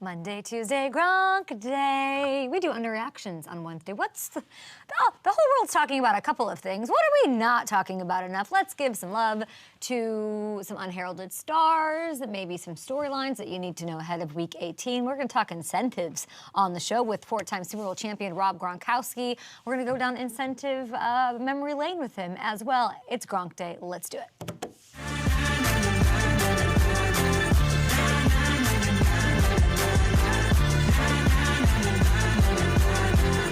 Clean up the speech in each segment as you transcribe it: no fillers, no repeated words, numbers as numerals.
Monday, Tuesday, Gronk Day. We do underreactions on Wednesday. What's the whole world's talking about a couple of things. What are we not talking about enough? Let's give some love to some unheralded stars, maybe some storylines that you need to know ahead of Week 18. We're going to talk incentives on the show with four-time Super Bowl champion Rob Gronkowski. We're going to go down incentive memory lane with him as well. It's Gronk Day. Let's do it.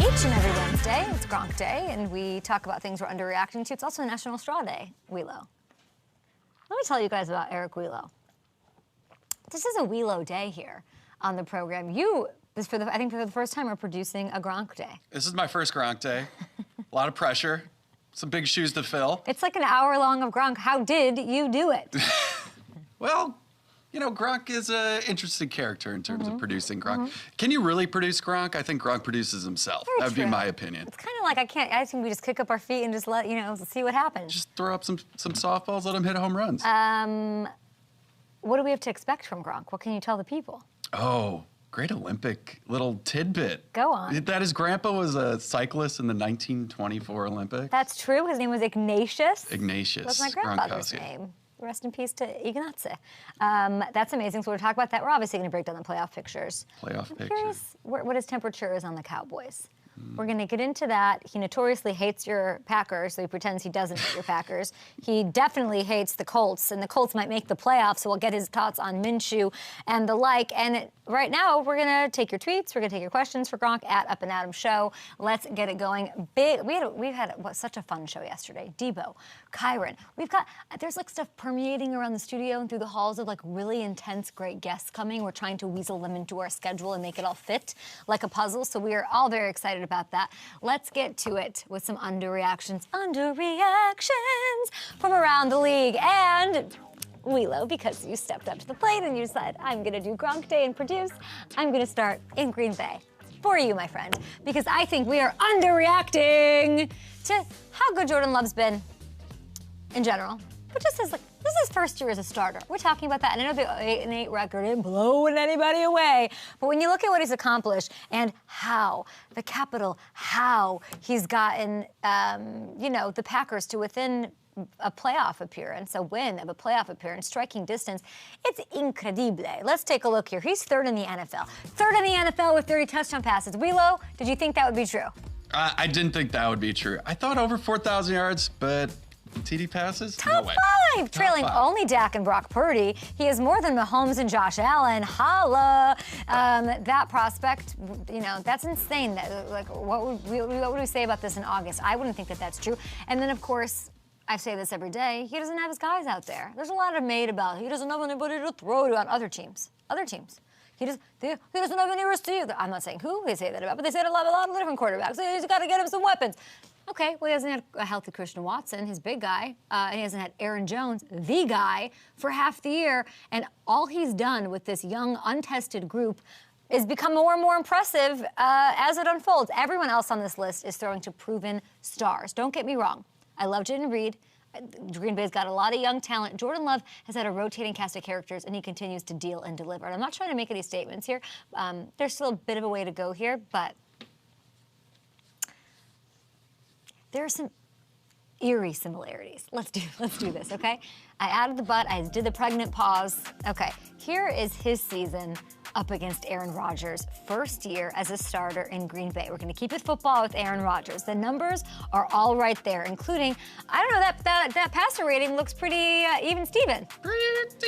Each and every Wednesday, it's Gronk Day, and we talk about things we're underreacting to. It's also National Straw Day, Wheelo. Let me tell you guys about Eric Wheelo. This is a Wheelo day here on the program. I think for the first time, are producing a Gronk Day. This is my first Gronk Day. A lot of pressure, some big shoes to fill. It's like an hour long of Gronk. How did you do it? Well, you know, Gronk is an interesting character in terms of producing Gronk. Can you really produce Gronk? I think Gronk produces himself. That would be my opinion. It's kind of like I think we just kick up our feet and just see what happens. Just throw up some softballs, let him hit home runs. What do we have to expect from Gronk? What can you tell the people? Oh, great Olympic little tidbit. Go on. That his grandpa was a cyclist in the 1924 Olympics. That's true. His name was Ignatius. Ignatius. That's my grandfather's name. Rest in peace to Ignace. That's amazing. So we're talking about that. We're obviously going to break down the playoff pictures. I'm curious what his temperature is on the Cowboys. We're going to get into that. He notoriously hates your Packers, so he pretends he doesn't hate your Packers. He definitely hates the Colts, and the Colts might make the playoffs, so we'll get his thoughts on Minshew and the like. And right now, we're going to take your tweets. We're going to take your questions for Gronk at Up and Adam Show. Let's get it going. We've had such a fun show yesterday. Debo, Kyron. There's like stuff permeating around the studio and through the halls of like really intense, great guests coming. We're trying to weasel them into our schedule and make it all fit like a puzzle. So we are all very excited about that. Let's get to it with some underreactions from around the league. And Wheelo, because you stepped up to the plate and you said, I'm going to do Gronk Day and produce, I'm going to start in Green Bay for you, my friend, because I think we are underreacting to how good Jordan Love's been in general, but just as this is his first year as a starter. We're talking about that, and I know the 8-8 record isn't blowing anybody away, but when you look at what he's accomplished and how he's gotten, the Packers to within a playoff appearance, a win of a playoff appearance, striking distance, it's incredible. Let's take a look here. He's third in the NFL. Third in the NFL with 30 touchdown passes. Wheelo, did you think that would be true? I didn't think that would be true. I thought over 4,000 yards, but TD passes? Top no way. five, trailing only Dak and Brock Purdy. He is more than Mahomes and Josh Allen. Holla! That prospect, that's insane. What would we say about this in August? I wouldn't think that that's true. And then, of course, I say this every day, he doesn't have his guys out there. There's a lot of made about he doesn't have anybody to throw to on other teams. He doesn't have any receivers. I'm not saying who they say that about, but they say it a lot of different quarterbacks. He's got to get him some weapons. Okay, well, he hasn't had a healthy Christian Watson, his big guy, and he hasn't had Aaron Jones, the guy, for half the year. And all he's done with this young, untested group is become more and more impressive as it unfolds. Everyone else on this list is throwing to proven stars. Don't get me wrong. I love Jaden Reed. Green Bay's got a lot of young talent. Jordan Love has had a rotating cast of characters, and he continues to deal and deliver. And I'm not trying to make any statements here. There's still a bit of a way to go here, but there are some eerie similarities. Let's do this, okay? I added the butt. I did the pregnant pause. Okay, here is his season up against Aaron Rodgers' first year as a starter in Green Bay. We're going to keep it football with Aaron Rodgers. The numbers are all right there, including, I don't know, that passer rating looks pretty even Steven. Pretty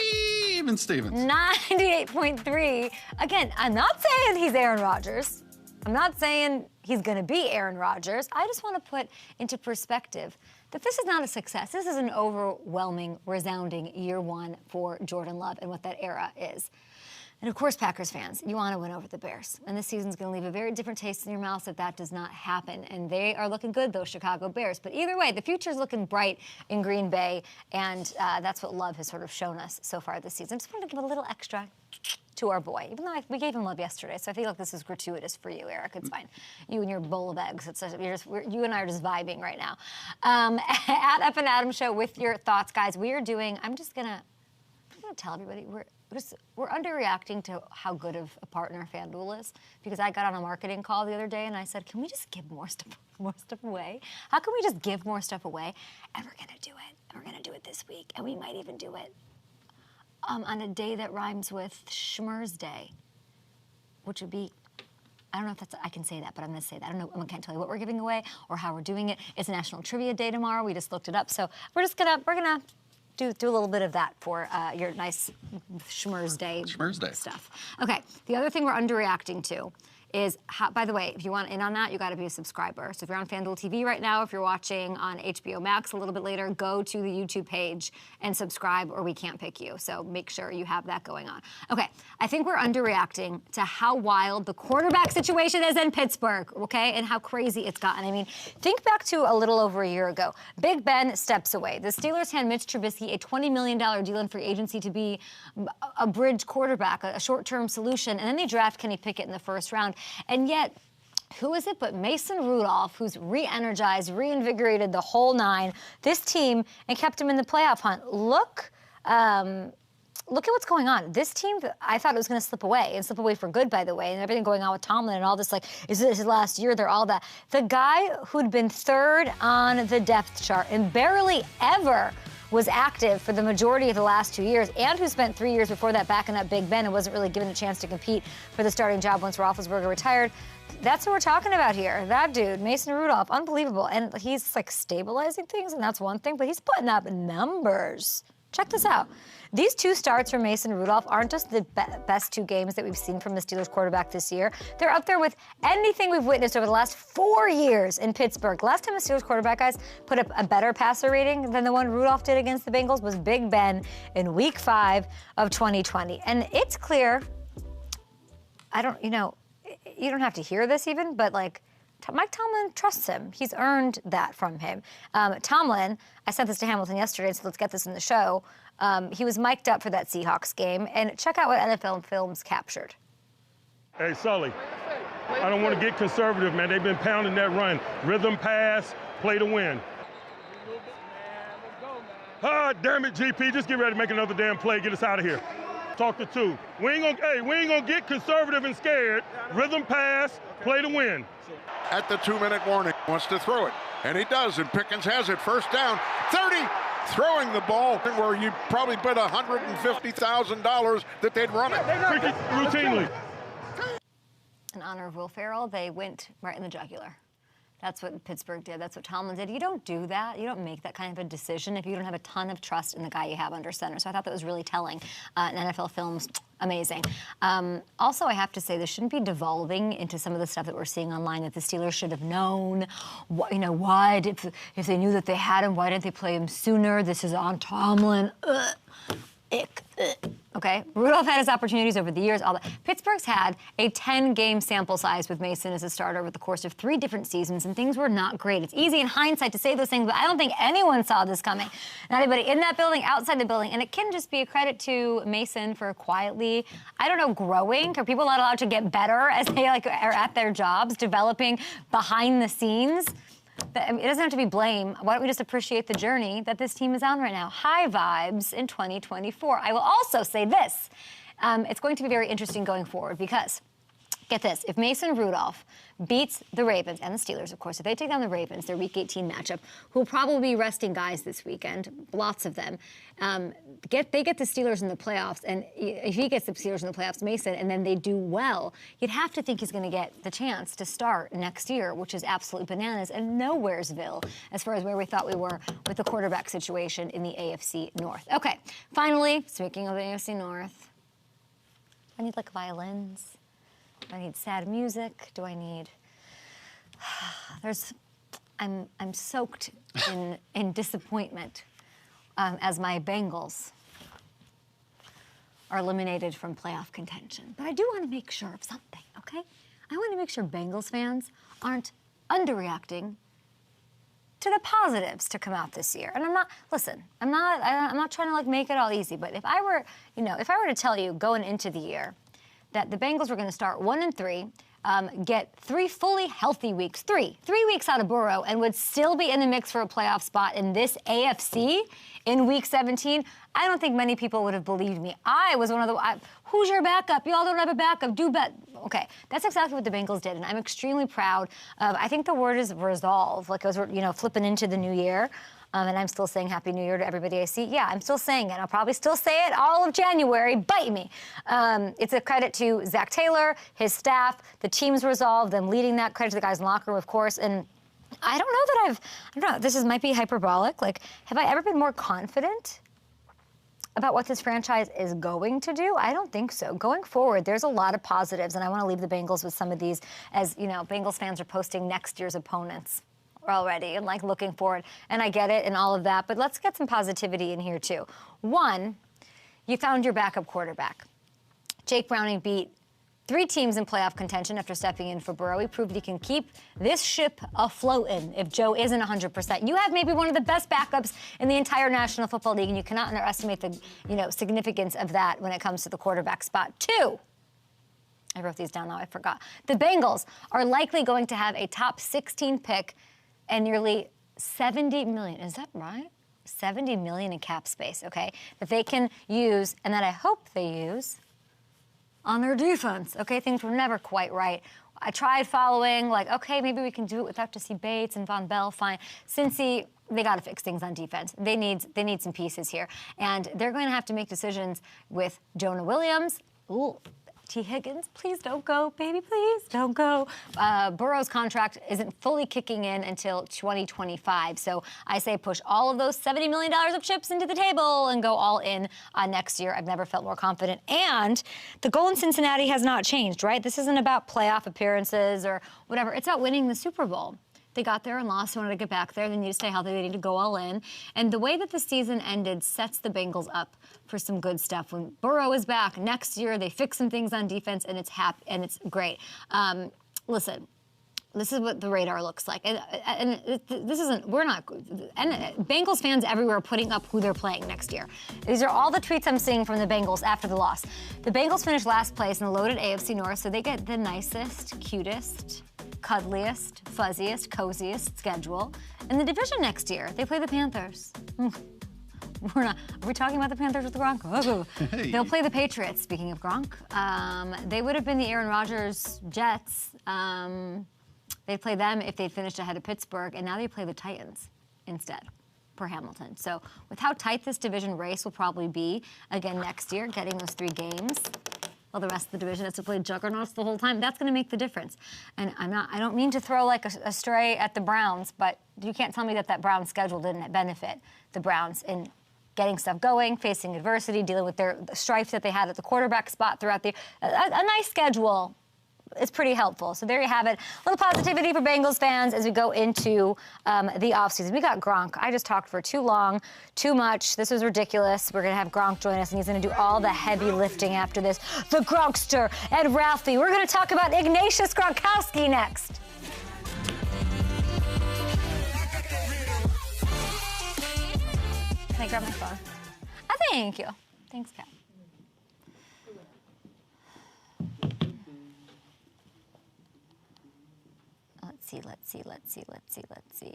even Steven. 98.3. Again, I'm not saying he's Aaron Rodgers. I'm not saying he's going to be Aaron Rodgers. I just want to put into perspective that this is not a success. This is an overwhelming, resounding year one for Jordan Love and what that era is. And of course, Packers fans, you want to win over the Bears. And this season's going to leave a very different taste in your mouth if that does not happen. And they are looking good, those Chicago Bears. But either way, the future's looking bright in Green Bay. And that's what Love has sort of shown us so far this season. Just wanted to give a little extra to our boy, even though we gave him love yesterday. So I feel like this is gratuitous for you, Eric. It's fine. You and your bowl of eggs. You and I are just vibing right now. At Up and Adam Show with your thoughts, guys. We are doing, I'm going to tell everybody, we're underreacting to how good of a partner FanDuel is, because I got on a marketing call the other day and I said, can we just give more stuff away? How can we just give more stuff away? And we're gonna do it. And we're gonna do it this week, and we might even do it on a day that rhymes with Schmur's Day, which would be, I don't know if I can say that, but I'm going to say that. I don't know. I can't tell you what we're giving away or how we're doing it. It's National Trivia Day tomorrow. We just looked it up, so we're gonna do a little bit of that for your nice Schmur's Day stuff. Okay. The other thing we're underreacting to is, by the way, if you want in on that, you got to be a subscriber. So if you're on FanDuel TV right now, if you're watching on HBO Max a little bit later, go to the YouTube page and subscribe, or we can't pick you. So make sure you have that going on. Okay, I think we're underreacting to how wild the quarterback situation is in Pittsburgh, okay, and how crazy it's gotten. I mean, think back to a little over a year ago. Big Ben steps away. The Steelers hand Mitch Trubisky a $20 million deal in free agency to be a bridge quarterback, a short-term solution, and then they draft Kenny Pickett in the first round. And yet, who is it but Mason Rudolph, who's re-energized, reinvigorated the whole nine, this team, and kept him in the playoff hunt? Look at what's going on. This team, I thought it was going to slip away for good, by the way, and everything going on with Tomlin and all this, like, is this his last year? They're all that. The guy who'd been third on the depth chart and barely ever was active for the majority of the last 2 years, and who spent 3 years before that backing up Big Ben and wasn't really given a chance to compete for the starting job once Roethlisberger retired. That's what we're talking about here. That dude, Mason Rudolph, unbelievable. And he's like stabilizing things, and that's one thing, but he's putting up numbers. Check this out. These two starts from Mason Rudolph aren't just the best two games that we've seen from the Steelers quarterback this year. They're up there with anything we've witnessed over the last 4 years in Pittsburgh. Last time the Steelers quarterback, guys, put up a better passer rating than the one Rudolph did against the Bengals was Big Ben in Week 5 of 2020. And it's clear, you don't have to hear this even, but like, Mike Tomlin trusts him. He's earned that from him. Tomlin, I sent this to Hamilton yesterday, so let's get this in the show. He was mic'd up for that Seahawks game, and check out what NFL Films captured. Hey, Sully, I don't want to get conservative, man. They've been pounding that run. Rhythm pass, play to win. Ah, damn it, GP. Just get ready to make another damn play. Get us out of here. Talk to two. We ain't gonna get conservative and scared. Rhythm pass, play to win. At the 2-minute warning, wants to throw it, and he does, and Pickens has it. First down, 30, throwing the ball where you probably bet $150,000 that they'd run it. Routinely. In honor of Will Ferrell, they went right in the jugular. That's what Pittsburgh did. That's what Tomlin did. You don't do that. You don't make that kind of a decision if you don't have a ton of trust in the guy you have under center. So I thought that was really telling. In NFL Films, amazing. Also, I have to say, this shouldn't be devolving into some of the stuff that we're seeing online that the Steelers should have known. Why if they knew that they had him, why didn't they play him sooner? This is on Tomlin. Okay, Rudolph had his opportunities over the years. All that. Pittsburgh's had a 10-game sample size with Mason as a starter over the course of 3 different seasons, and things were not great. It's easy in hindsight to say those things, but I don't think anyone saw this coming. Not anybody in that building, outside the building, and it can just be a credit to Mason for quietly, growing. Are people not allowed to get better as they are at their jobs, developing behind the scenes? It doesn't have to be blame. Why don't we just appreciate the journey that this team is on right now? High vibes in 2024. I will also say this. It's going to be very interesting going forward because, get this, if Mason Rudolph beats the Ravens and the Steelers, of course, if they take down the Ravens, their Week 18 matchup, who will probably be resting guys this weekend, lots of them, they get the Steelers in the playoffs, and if he gets the Steelers in the playoffs, Mason, and then they do well, you'd have to think he's going to get the chance to start next year, which is absolutely bananas and nowheresville as far as where we thought we were with the quarterback situation in the AFC North. Okay, finally, speaking of the AFC North, I need violins. Do I need sad music? Do I need? I'm soaked in disappointment as my Bengals are eliminated from playoff contention. But I do want to make sure of something, okay? I want to make sure Bengals fans aren't underreacting to the positives to come out this year. And I'm not trying to make it all easy. But if I were to tell you going into the year that the Bengals were going to start 1-3, get 3 fully healthy weeks, three weeks out of Burrow, and would still be in the mix for a playoff spot in this AFC in Week 17, I don't think many people would have believed me. I was one of the, who's your backup? Y'all don't have a backup. Do bet. Okay, that's exactly what the Bengals did, and I'm extremely proud of, I think the word is resolve, like as we're, flipping into the new year. And I'm still saying Happy New Year to everybody I see. Yeah, I'm still saying it. I'll probably still say it all of January. Bite me. It's a credit to Zach Taylor, his staff, the team's resolve, them leading that. Credit to the guys in the locker room, of course. And I don't know, this might be hyperbolic. Like, have I ever been more confident about what this franchise is going to do? I don't think so. Going forward, there's a lot of positives, and I want to leave the Bengals with some of these as, Bengals fans are posting next year's opponents already and like looking forward, and I get it and all of that, but let's get some positivity in here too. One, you found your backup quarterback. Jake Browning beat 3 teams in playoff contention after stepping in for Burrow. He proved he can keep this ship afloat if Joe isn't 100%. You have maybe one of the best backups in the entire National Football League, and you cannot underestimate the significance of that when it comes to the quarterback spot. 2, I wrote these down now, I forgot. The Bengals are likely going to have a top 16 pick and nearly $70 million, is that right? $70 million in cap space, okay, that they can use and that I hope they use on their defense, okay? Things were never quite right. I tried following, okay, maybe we can do it without Jesse Bates and Von Bell, fine. Cincy, they got to fix things on defense. They need some pieces here. And they're going to have to make decisions with Jonah Williams. Ooh. T. Higgins, please don't go, baby, please don't go. Burrow's contract isn't fully kicking in until 2025, so I say push all of those $70 million of chips into the table and go all in next year. I've never felt more confident. And the goal in Cincinnati has not changed, right? This isn't about playoff appearances or whatever. It's about winning the Super Bowl. They got there and lost, wanted to get back there. They need to stay healthy. They need to go all in. And the way that the season ended sets the Bengals up for some good stuff. When Burrow is back next year, they fix some things on defense, and it's great. Listen, this is what the radar looks like. And Bengals fans everywhere are putting up who they're playing next year. These are all the tweets I'm seeing from the Bengals after the loss. The Bengals finished last place in the loaded AFC North, so they get the nicest, cutest, cuddliest, fuzziest, coziest schedule in the division next year. They play the Panthers. Are we talking about the Panthers with Gronk? Oh. Hey. They'll play the Patriots, speaking of Gronk. They would have been the Aaron Rodgers Jets. They'd play them if they'd finished ahead of Pittsburgh, and now they play the Titans instead for Hamilton. So with how tight this division race will probably be again next year, getting those 3 games, while the rest of the division has to play juggernauts the whole time, that's going to make the difference. And I don't mean to throw a stray at the Browns, but you can't tell me that Browns schedule didn't benefit the Browns in getting stuff going, facing adversity, dealing with the strife that they had at the quarterback spot throughout a nice schedule. It's pretty helpful. So there you have it. A little positivity for Bengals fans as we go into the offseason. We got Gronk. I just talked for too long, too much. This was ridiculous. We're going to have Gronk join us, and he's going to do all the heavy lifting after this. The Gronkster and Ralphie. We're going to talk about Ignatius Gronkowski next. Can I grab my phone? Thank you. Thanks, Kat. Let's see.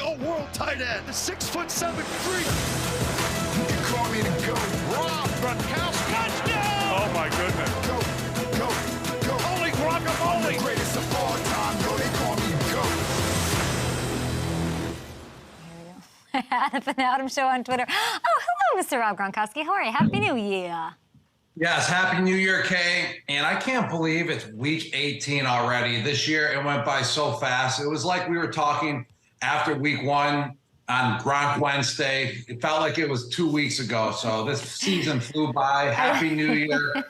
all-world tight end, the 6'7" freak. You can call me the GOAT. Rob Gronkowski. Touchdown! Oh, my goodness. Go. Holy guacamole! The greatest of all time, yo, they call me GOAT. Adab and Adam Show on Twitter. Oh, hello, Mr. Rob Gronkowski. How are you? Happy New Year. Yes, Happy New Year, Kay. And I can't believe it's week 18 already. This year, it went by so fast. It was like we were talking after week 1 on Gronk Wednesday. It felt like it was 2 weeks ago. So this season flew by. Happy New Year.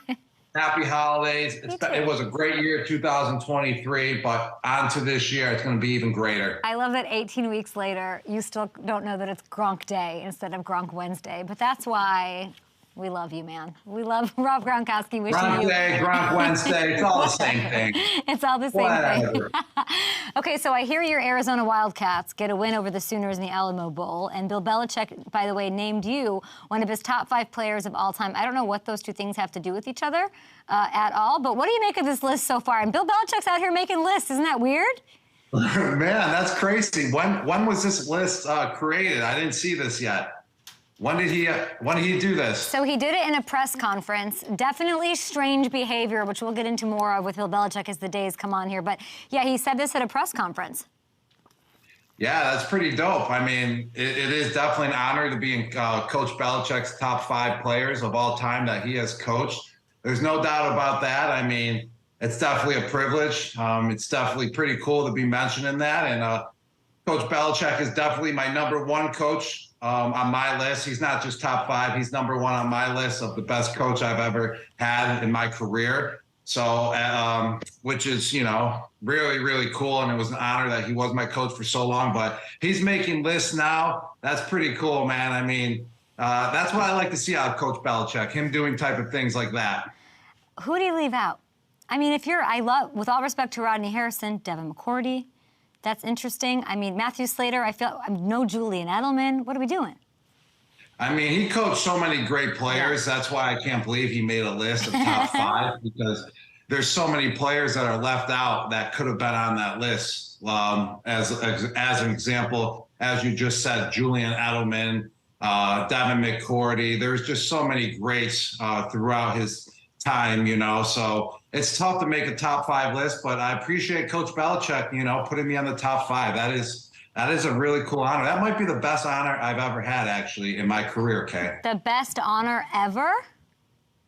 Happy holidays. It was a great year, 2023, but on to this year, it's going to be even greater. I love that 18 weeks later, you still don't know that it's Gronk Day instead of Gronk Wednesday, but that's why we love you, man. We love Rob Gronkowski. Gronk Day, Gronk Wednesday, it's all the same thing. It's all the same thing. Whatever. Okay, so I hear your Arizona Wildcats get a win over the Sooners in the Alamo Bowl, and Bill Belichick, by the way, named you one of his top 5 players of all time. I don't know what those two things have to do with each other at all, but what do you make of this list so far? And Bill Belichick's out here making lists. Isn't that weird? Man, that's crazy. When was this list created? I didn't see this yet. When did he do this? So he did it in a press conference. Definitely strange behavior, which we'll get into more of with Bill Belichick as the days come on here. But yeah, he said this at a press conference. Yeah, that's pretty dope. I mean, it is definitely an honor to be in Coach Belichick's top 5 players of all time that he has coached. There's no doubt about that. I mean, it's definitely a privilege. It's definitely pretty cool to be mentioned in that. And Coach Belichick is definitely my number 1 coach on my list. He's not just top 5. He's number 1 on my list of the best coach I've ever had in my career. So, which is, really, really cool. And it was an honor that he was my coach for so long. But he's making lists now. That's pretty cool, man. I mean, that's what I like to see out of Coach Belichick, him doing type of things like that. Who do you leave out? I mean, with all respect to Rodney Harrison, Devin McCourty, that's interesting. I mean, Matthew Slater, no Julian Edelman. What are we doing? I mean, he coached so many great players. Yeah. That's why I can't believe he made a list of top 5 because there's so many players that are left out that could have been on that list. As an example, as you just said, Julian Edelman, Devin McCourty. There's just so many greats throughout his time, so it's tough to make a top 5 list, but I appreciate Coach Belichick, putting me on the top 5. That is a really cool honor. That might be the best honor I've ever had, actually, in my career, Kay. The best honor ever?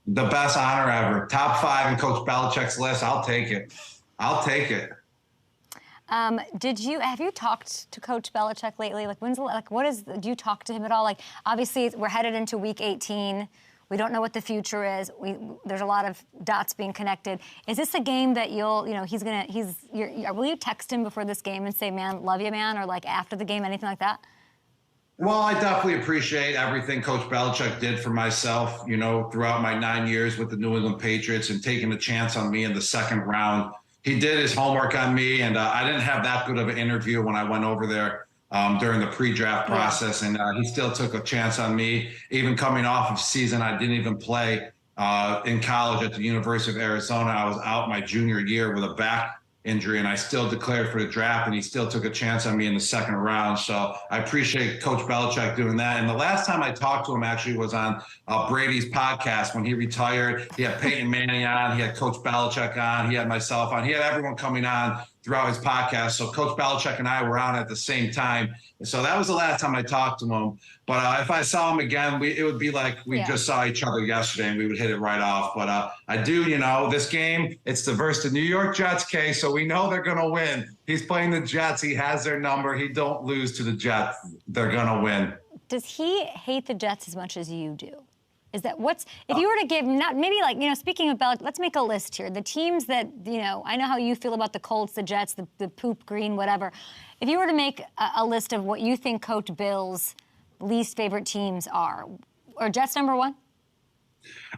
The best honor ever. Top 5 in Coach Belichick's list. I'll take it. Have you talked to Coach Belichick lately? Do you talk to him at all? Like, obviously, we're headed into week 18. We don't know what the future is. There's a lot of dots being connected. Is this a game that will you text him before this game and say, man, love you, man, or like after the game, anything like that? Well, I definitely appreciate everything Coach Belichick did for myself, throughout my 9 years with the New England Patriots and taking a chance on me in the 2nd round. He did his homework on me, and I didn't have that good of an interview when I went over there during the pre-draft process, and he still took a chance on me. Even coming off of season, I didn't even play in college at the University of Arizona. I was out my junior year with a back injury, and I still declared for the draft, and he still took a chance on me in the 2nd round. So I appreciate Coach Belichick doing that. And the last time I talked to him actually was on Brady's podcast when he retired. He had Peyton Manning on, he had Coach Belichick on, he had myself on, he had everyone coming on throughout his podcast. So Coach Belichick and I were on at the same time. So that was the last time I talked to him. But if I saw him again, it would be like we just saw each other yesterday and we would hit it right off. But I do, this game, it's versus the New York Jets, Kay, so we know they're going to win. He's playing the Jets. He has their number. He don't lose to the Jets. They're going to win. Does he hate the Jets as much as you do? Is that if you were to give, speaking of Belichick, let's make a list here. The teams that, I know how you feel about the Colts, the Jets, the poop green, whatever. If you were to make a list of what you think Coach Bill's least favorite teams are Jets number 1?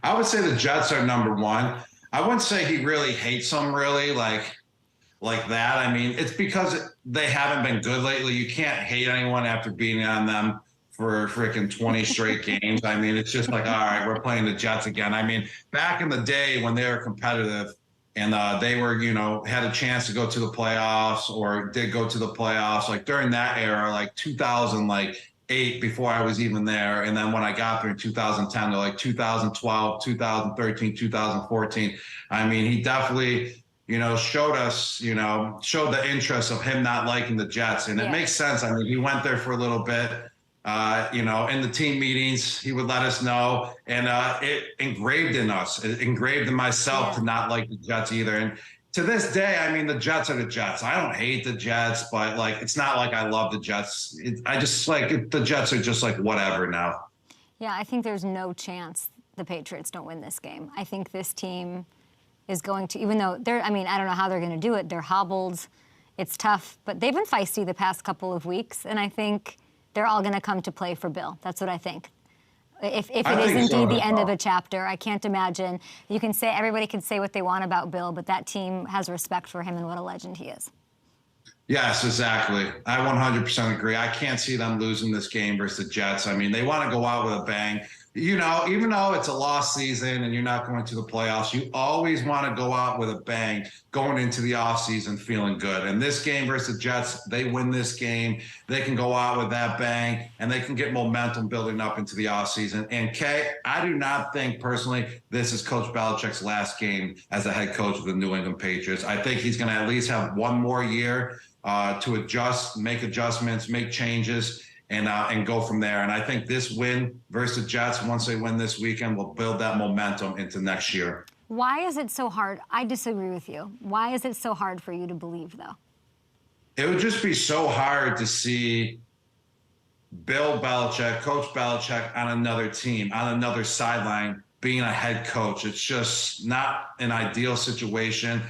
I would say the Jets are number 1. I wouldn't say he really hates them really like that. I mean, it's because they haven't been good lately. You can't hate anyone after beating on them for freaking 20 straight games. I mean, it's just like, all right, we're playing the Jets again. I mean, back in the day when they were competitive, and they were, had a chance to go to the playoffs or did go to the playoffs, like during that era, like 2008, before I was even there. And then when I got there in 2010, to like 2012, 2013, 2014, I mean, he definitely, showed us, showed the interest of him not liking the Jets. And it makes sense. I mean, he went there for a little bit. In the team meetings, he would let us know, and it engraved in us. It engraved in myself to not like the Jets either. And to this day, I mean, the Jets are the Jets. I don't hate the Jets, but like, it's not like I love the Jets. I just like the Jets are just like whatever now. Yeah, I think there's no chance the Patriots don't win this game. I think this team is going to, even though I don't know how they're going to do it. They're hobbled. It's tough, but they've been feisty the past couple of weeks, and I think they're all going to come to play for Bill. That's what I think. If it is indeed the end of a chapter, I can't imagine. Everybody can say what they want about Bill, but that team has respect for him and what a legend he is. Yes, exactly. I 100% agree. I can't see them losing this game versus the Jets. I mean, they want to go out with a bang. Even though it's a lost season and you're not going to the playoffs, you always want to go out with a bang going into the offseason feeling good. And this game versus the Jets, they win this game. They can go out with that bang, and they can get momentum building up into the offseason. And, Kay, I do not think personally this is Coach Belichick's last game as the head coach of the New England Patriots. I think he's going to at least have one more year to adjust, make adjustments, make changes, and go from there. And I think this win versus the Jets, once they win this weekend, will build that momentum into next year. Why is it so hard? I disagree with you. Why is it so hard for you to believe, though? It would just be so hard to see Bill Belichick, Coach Belichick on another team, on another sideline, being a head coach. It's just not an ideal situation.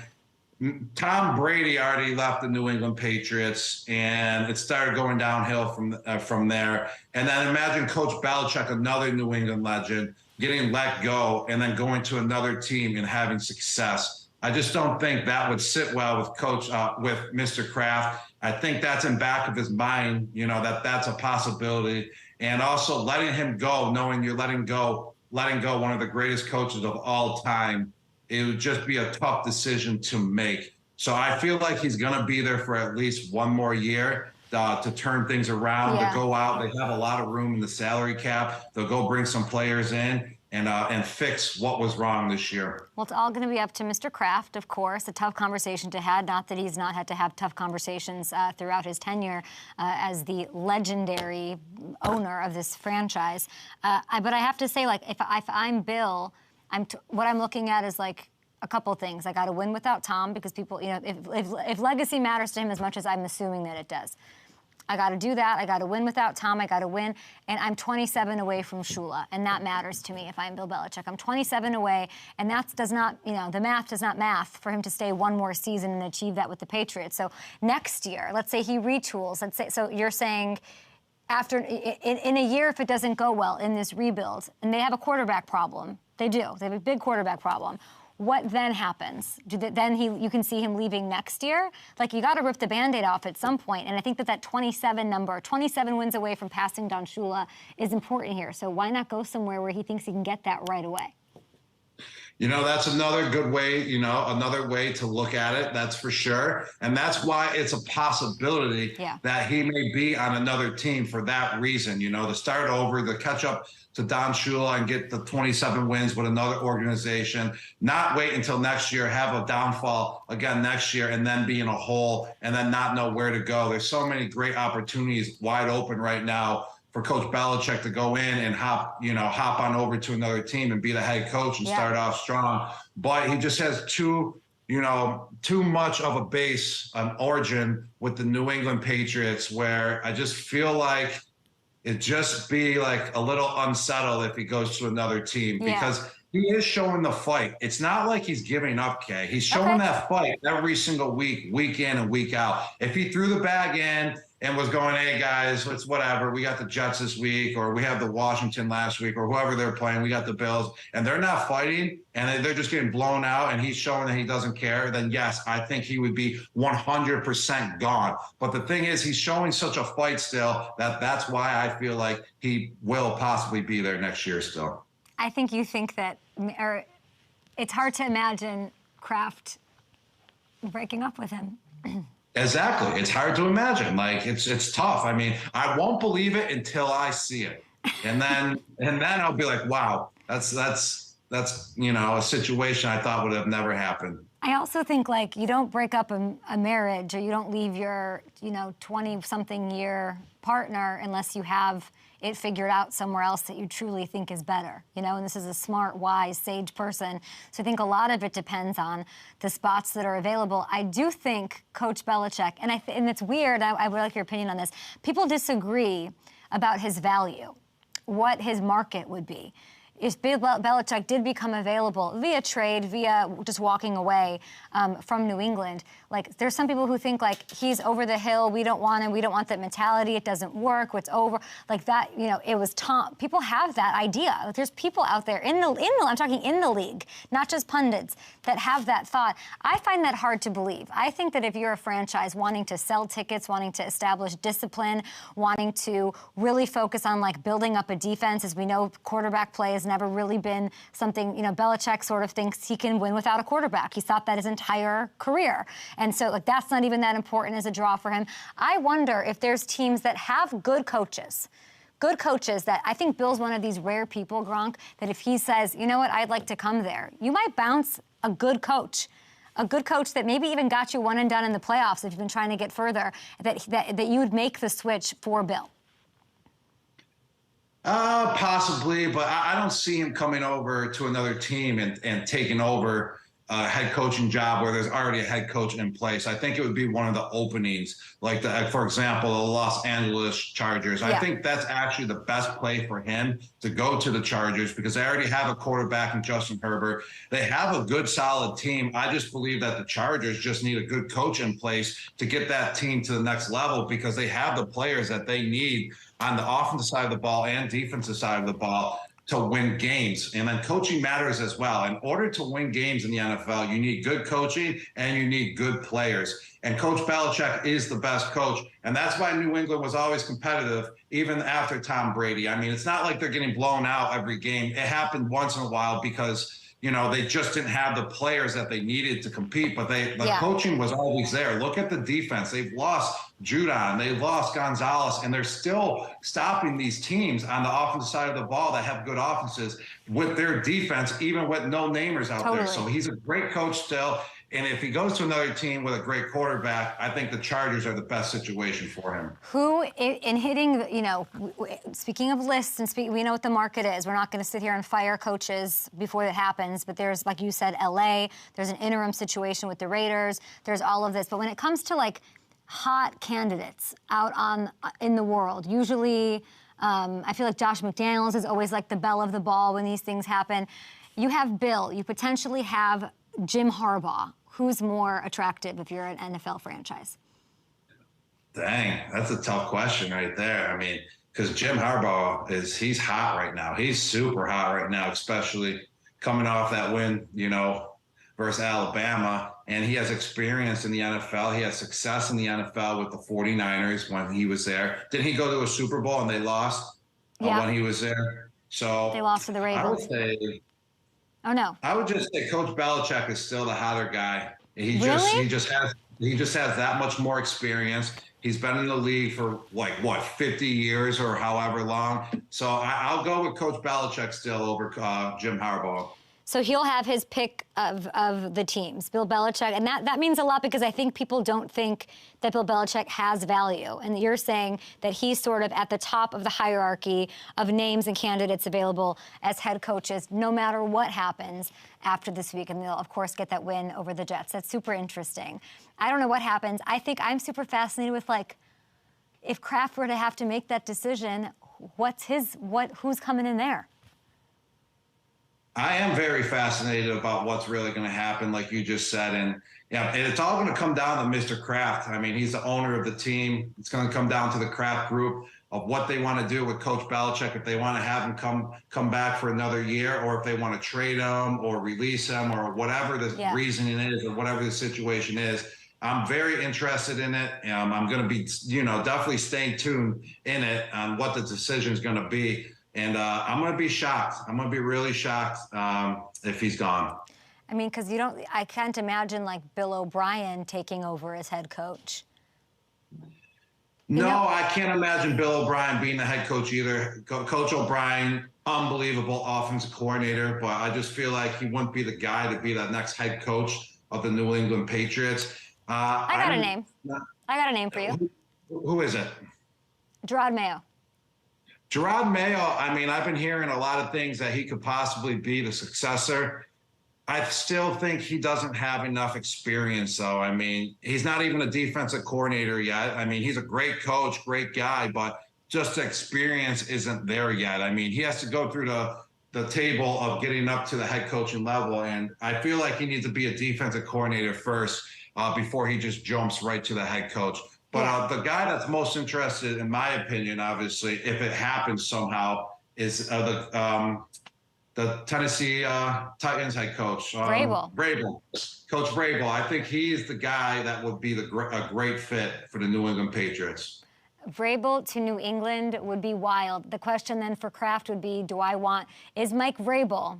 Tom Brady already left the New England Patriots, and it started going downhill from there. And then imagine Coach Belichick, another New England legend, getting let go and then going to another team and having success. I just don't think that would sit well with with Mr. Kraft. I think that's in back of his mind, that's a possibility. And also letting him go, knowing you're letting go one of the greatest coaches of all time, it would just be a tough decision to make. So I feel like he's going to be there for at least one more year to turn things around, to go out. They have a lot of room in the salary cap. They'll go bring some players in and fix what was wrong this year. Well, it's all going to be up to Mr. Kraft, of course. A tough conversation to have. Not that he's not had to have tough conversations throughout his tenure as the legendary owner of this franchise. But I have to say, like, if I'm Bill, what I'm looking at is like a couple things. I got to win without Tom, because people, if legacy matters to him as much as I'm assuming that it does, I got to do that. I got to win without Tom. I got to win. And I'm 27 away from Shula, and that matters to me if I'm Bill Belichick. I'm 27 away, and that does not, the math does not math for him to stay one more season and achieve that with the Patriots. So next year, let's say he retools. So you're saying after in a year, if it doesn't go well in this rebuild, and they have a quarterback problem, they do. They have a big quarterback problem. What then happens? You can see him leaving next year? Like, you got to rip the Band-Aid off at some point. And I think that 27 number, 27 wins away from passing Don Shula, is important here. So why not go somewhere where he thinks he can get that right away? That's another good way, another way to look at it, that's for sure. And that's why it's a possibility that he may be on another team for that reason, to start over, to catch up to Don Shula and get the 27 wins with another organization, not wait until next year, have a downfall again next year, and then be in a hole and then not know where to go. There's so many great opportunities wide open right now for Coach Belichick to go in and hop on over to another team and be the head coach and start off strong. But he just has too much of a base, an origin with the New England Patriots, where I just feel like it'd just be like a little unsettled if he goes to another team, because he is showing the fight. It's not like he's giving up, Kay. He's showing that fight every single week, week in and week out. If he threw the bag in and was going, hey, guys, it's whatever. We got the Jets this week, or we have the Washington last week, or whoever they're playing. We got the Bills, and they're not fighting, and they're just getting blown out, and he's showing that he doesn't care, then yes, I think he would be 100% gone. But the thing is, he's showing such a fight still that's why I feel like he will possibly be there next year still. I think you think that, or it's hard to imagine Kraft breaking up with him. Exactly. It's hard to imagine. Like it's tough. I mean, I won't believe it until I see it. And then I'll be like, wow, that's a situation I thought would have never happened. I also think, like, you don't break up a marriage, or you don't leave your 20-something year partner unless you have it figured out somewhere else that you truly think is better, and this is a smart, wise, sage person. So I think a lot of it depends on the spots that are available. I do think Coach Belichick, and it's weird, I would like your opinion on this, people disagree about his value, what his market would be. If Bill Belichick did become available via trade, via just walking away from New England, like, there's some people who think, like, he's over the hill, we don't want him, we don't want that mentality, it doesn't work, it's over. Like that, it was Tom. People have that idea. Like, there's people out there I'm talking in the league, not just pundits, that have that thought. I find that hard to believe. I think that if you're a franchise wanting to sell tickets, wanting to establish discipline, wanting to really focus on, like, building up a defense, as we know, quarterback play is never really been something, Belichick sort of thinks he can win without a quarterback. He's thought that his entire career. And so, like, that's not even that important as a draw for him. I wonder if there's teams that have good coaches that I think Bill's one of these rare people, Gronk, that if he says, you know what, I'd like to come there, you might bounce a good coach that maybe even got you one and done in the playoffs if you've been trying to get further, that you would make the switch for Bill. Possibly, but I don't see him coming over to another team and taking over a head coaching job where there's already a head coach in place. I think it would be one of the openings, like for example, the Los Angeles Chargers. Yeah. I think that's actually the best play for him to go to the Chargers because they already have a quarterback in Justin Herbert. They have a good, solid team. I just believe that the Chargers just need a good coach in place to get that team to the next level because they have the players that they need on the offensive side of the ball and defensive side of the ball to win games. And then coaching matters as well. In order to win games in the NFL, you need good coaching and you need good players. And Coach Belichick is the best coach. And that's why New England was always competitive, even after Tom Brady. I mean, it's not like they're getting blown out every game. It happened once in a while because they just didn't have the players that they needed to compete, but the coaching was always there. Look at the defense. They've lost Judon, they've lost Gonzalez, and they're still stopping these teams on the offensive side of the ball that have good offenses with their defense, even with no namers out there. So he's a great coach still. And if he goes to another team with a great quarterback, I think the Chargers are the best situation for him. Who, in hitting, speaking of lists, and we know what the market is. We're not going to sit here and fire coaches before that happens. But there's, like you said, LA. There's an interim situation with the Raiders. There's all of this. But when it comes to, like, hot candidates out in the world, usually I feel like Josh McDaniels is always like the belle of the ball when these things happen. You have Bill. You potentially have Jim Harbaugh. Who's more attractive if you're an NFL franchise? Dang, that's a tough question right there. I mean, because Jim Harbaugh he's hot right now. He's super hot right now, especially coming off that win, versus Alabama. And he has experience in the NFL. He has success in the NFL with the 49ers when he was there. Didn't he go to a Super Bowl and they lost when he was there? So they lost to the Ravens. I would say. Oh no! I would just say Coach Belichick is still the hotter guy. He just has that much more experience. He's been in the league for 50 years or however long. So I'll go with Coach Belichick still over Jim Harbaugh. So he'll have his pick of the teams, Bill Belichick. And that means a lot because I think people don't think that Bill Belichick has value. And you're saying that he's sort of at the top of the hierarchy of names and candidates available as head coaches, no matter what happens after this week. And they'll, of course, get that win over the Jets. That's super interesting. I don't know what happens. I think I'm super fascinated with, like, if Kraft were to have to make that decision, who's coming in there? I am very fascinated about what's really going to happen, like you just said. And it's all going to come down to Mr. Kraft. I mean, he's the owner of the team. It's going to come down to the Kraft group of what they want to do with Coach Belichick, if they want to have him come back for another year, or if they want to trade him or release him or whatever the reasoning is or whatever the situation is. I'm very interested in it. I'm going to be, definitely staying tuned in it on what the decision is going to be. And I'm going to be shocked. I'm going to be really shocked if he's gone. I mean, because I can't imagine like Bill O'Brien taking over as head coach. No, I can't imagine Bill O'Brien being the head coach either. Coach O'Brien, unbelievable offensive coordinator, but I just feel like he wouldn't be the guy to be the next head coach of the New England Patriots. I got a name. I got a name for you. Who is it? Gerard Mayo. Gerard Mayo, I mean, I've been hearing a lot of things that he could possibly be the successor. I still think he doesn't have enough experience, though. I mean, he's not even a defensive coordinator yet. I mean, he's a great coach, great guy, but just the experience isn't there yet. I mean, he has to go through the table of getting up to the head coaching level, and I feel like he needs to be a defensive coordinator first before he just jumps right to the head coach. But the guy that's most interested, in my opinion, obviously, if it happens somehow, is the Tennessee Titans head coach. Vrabel. Coach Vrabel. I think he's the guy that would be a great fit for the New England Patriots. Vrabel to New England would be wild. The question then for Kraft would be, is Mike Vrabel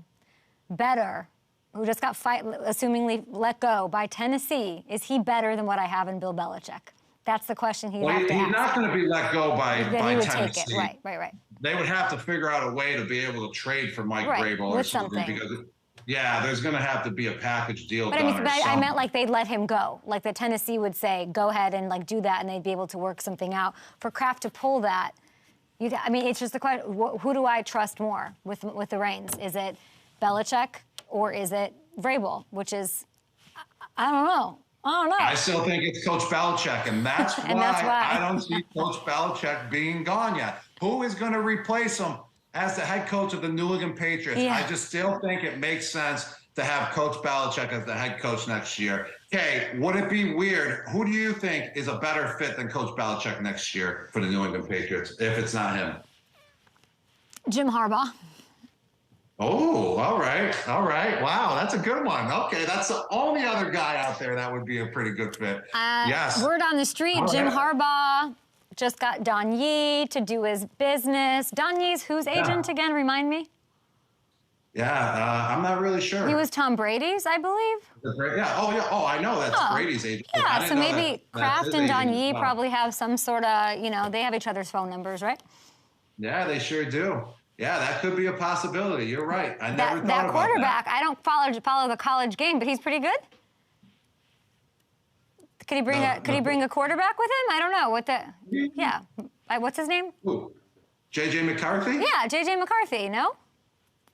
better, who just got assumingly let go by Tennessee, is he better than what I have in Bill Belichick? That's the question he'd have to ask. He's not going to be let go by Tennessee. Take it. Right. They would have to figure out a way to be able to trade for Mike Vrabel or something. Because, there's going to have to be a package deal done. But I meant like they'd let him go. Like the Tennessee would say, go ahead and like do that, and they'd be able to work something out. For Kraft to pull that, it's just the question, who do I trust more with the reins? Is it Belichick or is it Vrabel? Which is, I don't know. I still think it's Coach Belichick, and that's why I don't see Coach Belichick being gone yet. Who is going to replace him as the head coach of the New England Patriots? Yeah. I just still think it makes sense to have Coach Belichick as the head coach next year. Okay, would it be weird? Who do you think is a better fit than Coach Belichick next year for the New England Patriots, if it's not him? Jim Harbaugh. Oh, all right. Wow, that's a good one. Okay, that's the only other guy out there that would be a pretty good fit. Yes. Word on the street, Jim Harbaugh just got Don Yee to do his business. Don Yee's whose agent again? Remind me. Yeah, I'm not really sure. He was Tom Brady's, I believe. Yeah. Oh, I know that's Brady's agent. Yeah, so maybe Kraft and Don Yee probably have some sort of, they have each other's phone numbers, right? Yeah, they sure do. Yeah, that could be a possibility. You're right. I never thought about that quarterback. I don't follow the college game, but he's pretty good. Could he bring a quarterback with him? I don't know. What's his name? Who? J.J. McCarthy? Yeah, J.J. McCarthy. No.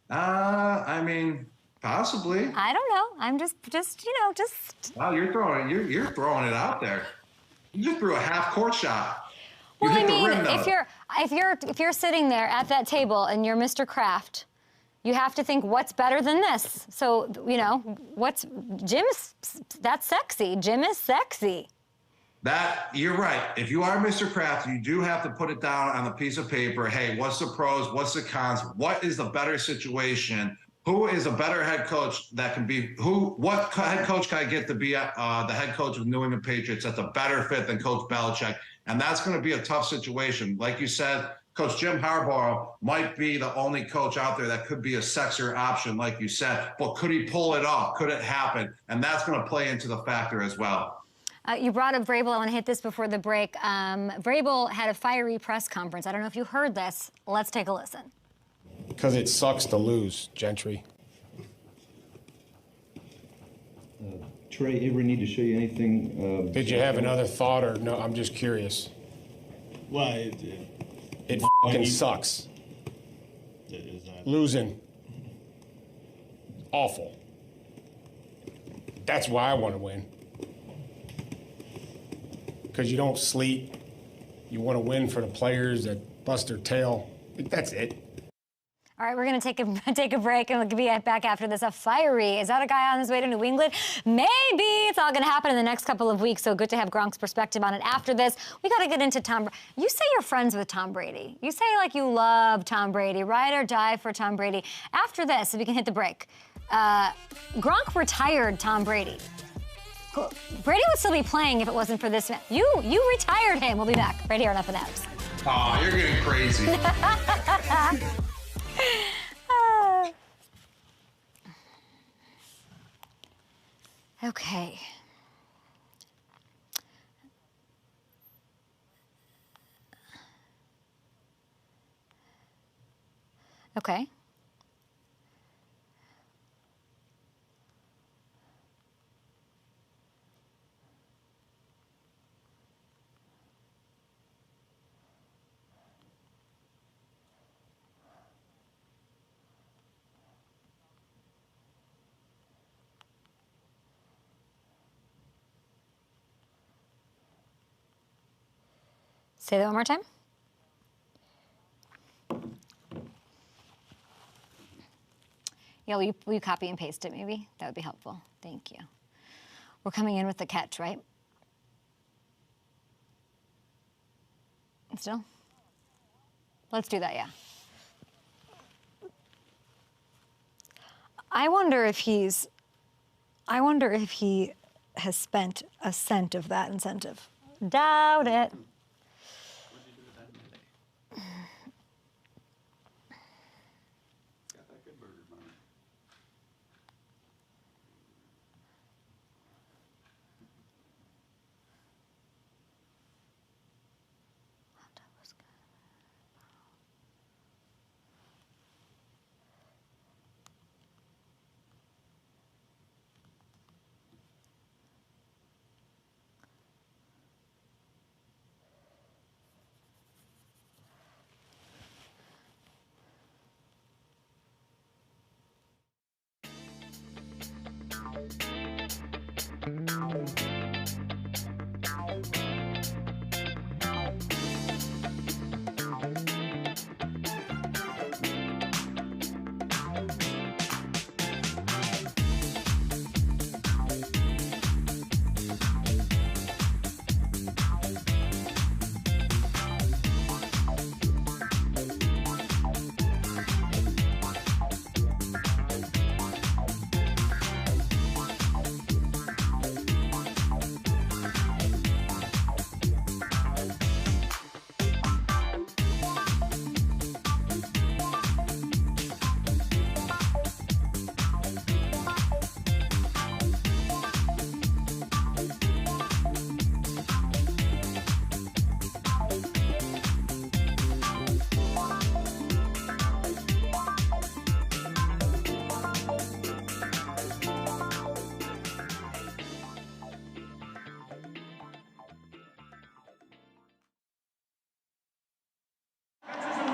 I mean, possibly. I don't know. I'm just. Wow, you're throwing it out there. You just threw a half-court shot. Well, I mean, if you're sitting there at that table and you're Mr. Kraft, you have to think, what's better than this? So, that's sexy. Jim is sexy. You're right. If you are Mr. Kraft, you do have to put it down on a piece of paper. Hey, what's the pros? What's the cons? What is the better situation? Who is a better head coach that can be what head coach can I get to be the head coach of the New England Patriots that's a better fit than Coach Belichick? And that's going to be a tough situation. Like you said, Coach Jim Harbaugh might be the only coach out there that could be a sexier option, like you said. But could he pull it off? Could it happen? And that's going to play into the factor as well. You brought up Vrabel. I want to hit this before the break. Vrabel had a fiery press conference. I don't know if you heard this. Let's take a listen. Because it sucks to lose, Gentry. Trey, ever need to show you anything? Did you have another thought, or no? I'm just curious. Well, it fucking sucks. Losing. Awful. That's why I want to win. Because you don't sleep. You want to win for the players that bust their tail. That's it. All right, we're going to take a break, and we'll be back after this. Is that a guy on his way to New England? Maybe. It's all going to happen in the next couple of weeks, so good to have Gronk's perspective on it. After this, we got to get into Tom. You say you're friends with Tom Brady. You say, like, you love Tom Brady, ride or die for Tom Brady. After this, if we can hit the break, Gronk retired Tom Brady. Brady would still be playing if it wasn't for this. You retired him. We'll be back right here on Up and Abs. Oh, you're getting crazy. Okay. Okay. Say that one more time. Yeah, will you copy and paste it maybe? That would be helpful. Thank you. We're coming in with the catch, right? Still? Let's do that, yeah. I wonder if he has spent a cent of that incentive. Doubt it.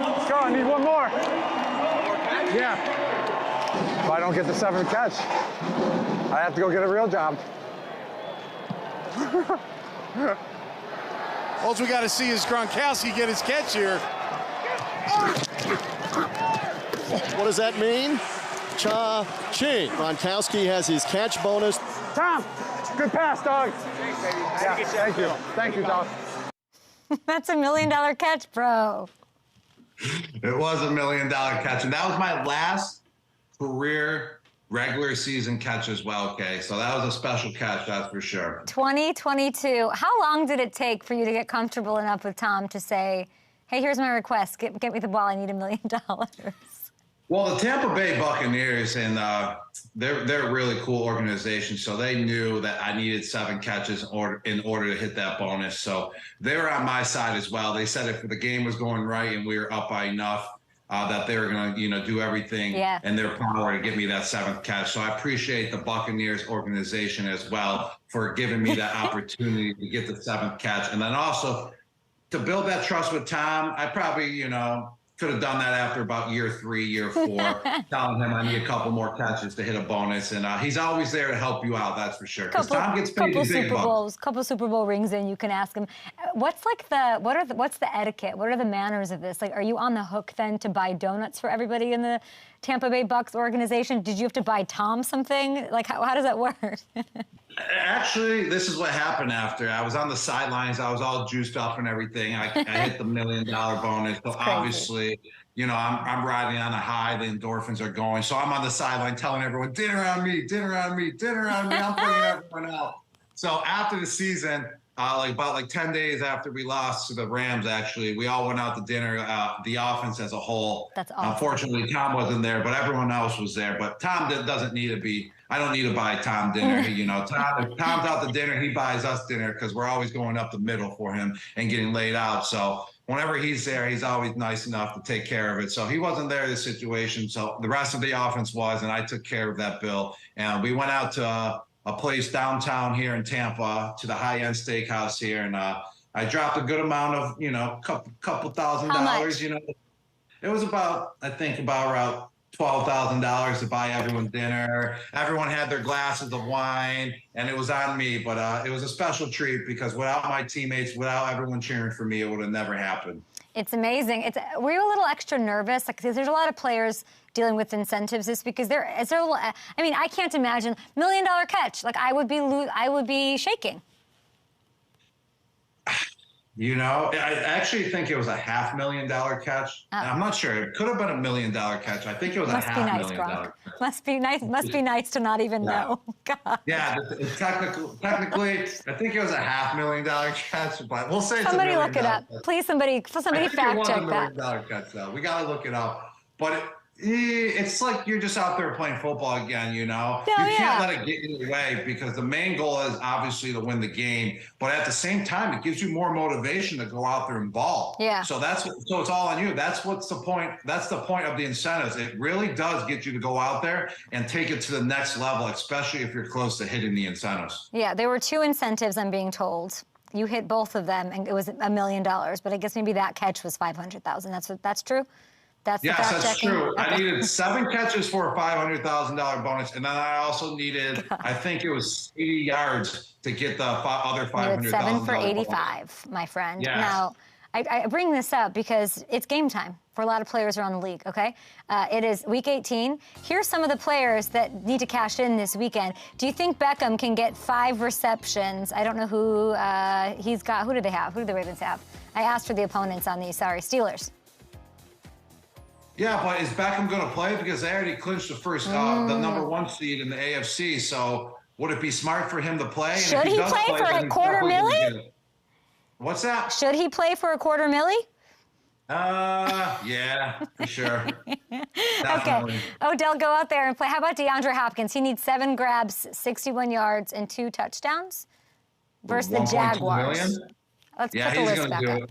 Let's go, I need one more. Yeah. If I don't get the 7th catch, I have to go get a real job. All we got to see is Gronkowski get his catch here. What does that mean? Cha-ching. Gronkowski has his catch bonus. Tom, good pass, dog. Yeah, thank you. Thank you, dog. That's $1 million catch, bro. It was $1 million catch, and that was my last career regular season catch as well, okay? So that was a special catch, that's for sure. 2022. How long did it take for you to get comfortable enough with Tom to say, hey, here's my request, get me the ball, I need $1 million? Well, the Tampa Bay Buccaneers, and they're a really cool organization, so they knew that I needed 7 catches in order to hit that bonus. So they were on my side as well. They said if the game was going right and we were up by enough, that they were going to, do everything in their power to get me that 7th catch. So I appreciate the Buccaneers organization as well for giving me that opportunity to get the 7th catch. And then also to build that trust with Tom, I probably, could have done that after about year 3, year 4, telling him I need a couple more catches to hit a bonus. And he's always there to help you out, that's for sure. Because Tom gets paid couple big Super Bowls, couple Super Bowl rings in, you can ask him. What's the etiquette? What are the manners of this? Like, are you on the hook then to buy donuts for everybody in the Tampa Bay Bucs organization? Did you have to buy Tom something? Like, how does that work? Actually, this is what happened after. I was on the sidelines. I was all juiced up and everything. I hit the $1 million bonus. So obviously, I'm riding on a high. The endorphins are going. So I'm on the sideline telling everyone, dinner on me, dinner on me, dinner on me. I'm bringing everyone out. So after the season, about 10 days after we lost to the Rams, actually, we all went out to dinner, the offense as a whole. That's awesome. Unfortunately, Tom wasn't there, but everyone else was there. But Tom doesn't need to be I don't need to buy Tom dinner. You know, if Tom's out to dinner, he buys us dinner because we're always going up the middle for him and getting laid out. So whenever he's there, he's always nice enough to take care of it. So he wasn't there in this situation. So the rest of the offense was, and I took care of that, Bill. And we went out to a place downtown here in Tampa, to the high-end steakhouse here, and I dropped a good amount of, you know, couple $1,000. You know, it was about around $12,000 to buy everyone dinner. Everyone had their glasses of wine, and it was on me. But it was a special treat because without my teammates, without everyone cheering for me, it would have never happened. It's amazing. Were you a little extra nervous? Like, 'cause there's a lot of players dealing with incentives. This because I mean, I can't imagine $1 million catch. Like, I would be shaking. You know, I actually think it was a $500,000 catch. I'm not sure. It could have been $1 million catch. I think it was a $500,000 catch. Must be nice. Must be nice to not even know. God. Yeah, technically, I think it was a $500,000 catch, but we'll say somebody it's $1 look it up, please. Somebody fact check that. It was $1 million catch, though. We got to look it up, but it's like you're just out there playing football again, you know? You can't let it get in your way because the main goal is obviously to win the game, but at the same time, it gives you more motivation to go out there and ball. Yeah. So it's all on you. That's what's the point. That's the point of the incentives. It really does get you to go out there and take it to the next level, especially if you're close to hitting the incentives. Yeah, there were 2 incentives, I'm being told. You hit both of them, and it was $1 million, but I guess maybe that catch was $500,000. That's true? Yes, that's true. Okay. I needed 7 catches for a $500,000 bonus, and then I also needed, I think it was 80 yards to get the other $500,000. 7 for 85, my friend. Yes. Now, I bring this up because it's game time for a lot of players around the league, okay? It is Week 18. Here's some of the players that need to cash in this weekend. Do you think Beckham can get 5 receptions? I don't know who he's got. Who do they have? Who do the Ravens have? I asked for the opponents on these. Sorry, Steelers. Yeah, but is Beckham going to play? Because they already clinched the first, the #1 seed in the AFC. So would it be smart for him to play? Should he play for a $250,000? What's that? Should he play for a $250,000? Yeah, for sure. Okay. Odell, go out there and play. How about DeAndre Hopkins? He needs 7 grabs, 61 yards, and 2 touchdowns versus the Jaguars. Let's put the list back up.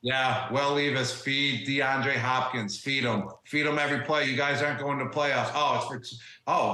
Yeah, well, Levis, feed DeAndre Hopkins. Feed him. Feed him every play. You guys aren't going to playoffs.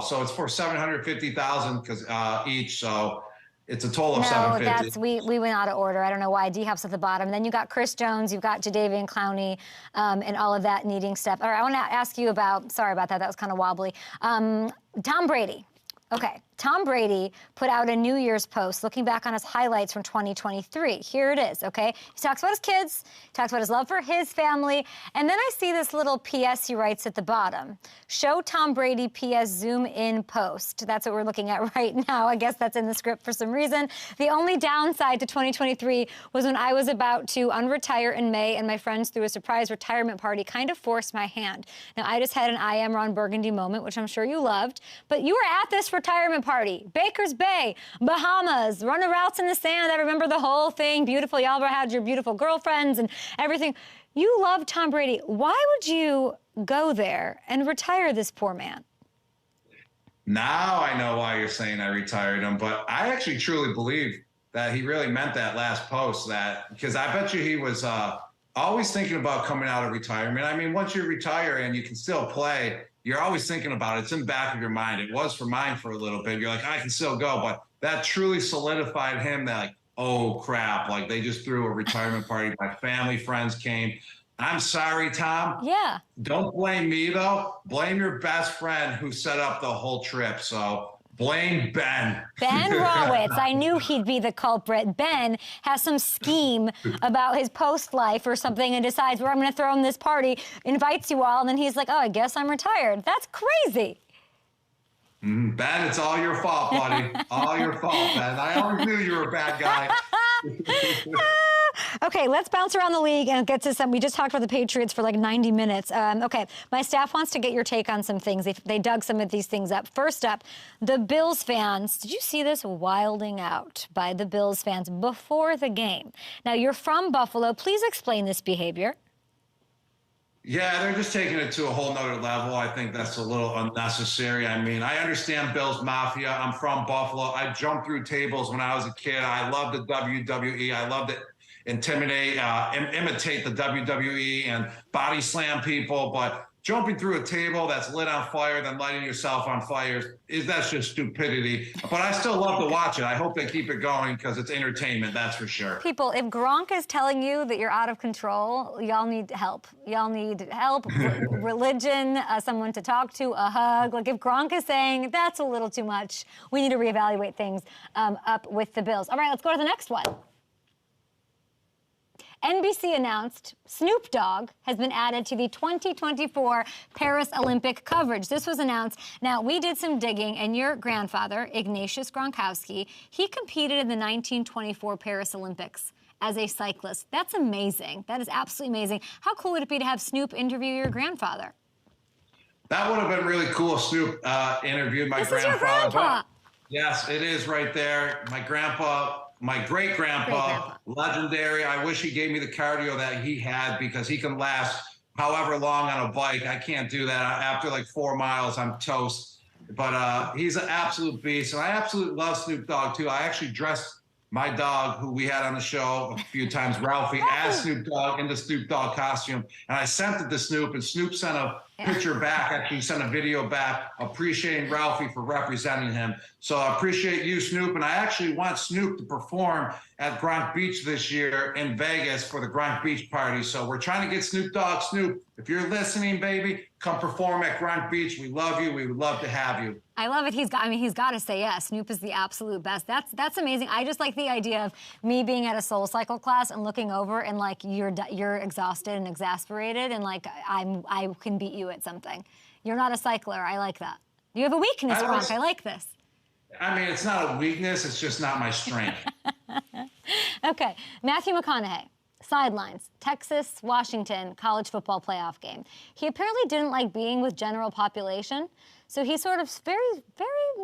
So it's for $750,000 because each. So it's a total of $750,000. No, we went out of order. I don't know why. D-Hop's at the bottom. Then you got Chris Jones. You've got Jadeveon Clowney, and all of that needing stuff. All right, I want to ask you about. Sorry about that. That was kind of wobbly. Tom Brady. Okay, Tom Brady put out a New Year's post looking back on his highlights from 2023. Here it is, okay? He talks about his kids, he talks about his love for his family, and then I see this little PS he writes at the bottom. Show Tom Brady PS zoom in post. That's what we're looking at right now. I guess that's in the script for some reason. The only downside to 2023 was when I was about to unretire in May and my friends threw a surprise retirement party kind of forced my hand. Now, I just had an I am Ron Burgundy moment, which I'm sure you loved, but you were at this retirement party. Baker's Bay, Bahamas, running routes in the sand. I remember the whole thing. Beautiful. Y'all had your beautiful girlfriends and everything. You love Tom Brady. Why would you go there and retire this poor man? Now I know why you're saying I retired him, but I actually truly believe that he really meant that last post, because I bet you he was always thinking about coming out of retirement. I mean, once you retire and you can still play, you're always thinking about it. It's in the back of your mind. It was for mine for a little bit. You're like, I can still go. But that truly solidified him that, like, oh, crap. Like, they just threw a retirement party. My family, friends came. I'm sorry, Tom. Yeah. Don't blame me, though. Blame your best friend who set up the whole trip. So blame Ben. Ben Rawitz. I knew he'd be the culprit. Ben has some scheme about his post life or something and decides, well, I'm going to throw him this party, invites you all, and then he's like, oh, I guess I'm retired. That's crazy. Ben, it's all your fault, buddy. All your fault, Ben. I always knew you were a bad guy. Okay, let's bounce around the league and get to some. We just talked about the Patriots for like 90 minutes. Okay, my staff wants to get your take on some things. They dug some of these things up. First up, the Bills fans. Did you see this wilding out by the Bills fans before the game? Now, you're from Buffalo. Please explain this behavior. Yeah, they're just taking it to a whole nother level. I think that's a little unnecessary. I mean, I understand Bill's Mafia. I'm from Buffalo. I jumped through tables when I was a kid. I loved the WWE. I loved to imitate the WWE and body slam people. But jumping through a table that's lit on fire, then lighting yourself on fire, that's just stupidity. But I still love to watch it. I hope they keep it going because it's entertainment, that's for sure. People, if Gronk is telling you that you're out of control, y'all need help. Y'all need help, religion, someone to talk to, a hug. Like if Gronk is saying that's a little too much, we need to reevaluate things up with the Bills. All right, let's go to the next one. NBC announced Snoop Dogg has been added to the 2024 Paris Olympic coverage. This was announced. Now, we did some digging, and your grandfather, Ignatius Gronkowski, he competed in the 1924 Paris Olympics as a cyclist. That's amazing. That is absolutely amazing. How cool would it be to have Snoop interview your grandfather? That would have been really cool. Snoop interviewed my grandfather. This is your grandpa. Yes, it is right there. My grandpa. My great-grandpa, legendary. I wish he gave me the cardio that he had because he can last however long on a bike. I can't do that. After like 4 miles, I'm toast. But he's an absolute beast. And I absolutely love Snoop Dogg, too. I actually dressed my dog, who we had on the show a few times, Ralphie, as Snoop Dogg in the Snoop Dogg costume. And I sent it to Snoop, and Snoop sent a picture back, actually sent a video back, appreciating Ralphie for representing him. So I appreciate you, Snoop, and I actually want Snoop to perform at Gronk Beach this year in Vegas for the Gronk Beach party. So we're trying to get Snoop Dogg. Snoop, if you're listening, baby, come perform at Gronk Beach. We love you. We would love to have you. I love it. He's got to say yes. Snoop is the absolute best. That's amazing. I just like the idea of me being at a Soul Cycle class and looking over and like you're exhausted and exasperated and like I can beat you at something. You're not a cycler. I like that. You have a weakness, Gronk. I like this. I mean, it's not a weakness. It's just not my strength. Okay, Matthew McConaughey. Sidelines, Texas, Washington, college football playoff game. He apparently didn't like being with general population, so he sort of very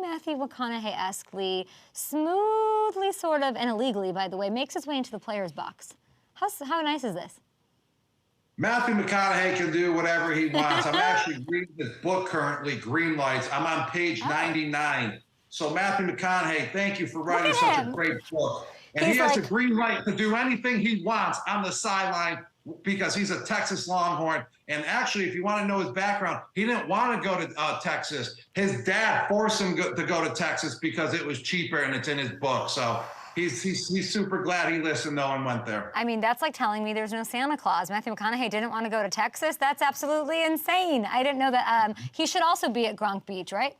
Matthew McConaughey-esquely, smoothly sort of, and illegally, by the way, makes his way into the player's box. How nice is this? Matthew McConaughey can do whatever he wants. I'm actually reading this book currently, Green Lights. I'm on page 99. So Matthew McConaughey, thank you for writing such a great book. And he has a green light to do anything he wants on the sideline because he's a Texas Longhorn. And actually, if you want to know his background, he didn't want to go to Texas. His dad forced him to go to Texas because it was cheaper, and it's in his book. So he's super glad he listened, though, and went there. I mean, that's like telling me there's no Santa Claus. Matthew McConaughey didn't want to go to Texas? That's absolutely insane. I didn't know that. He should also be at Gronk Beach, right?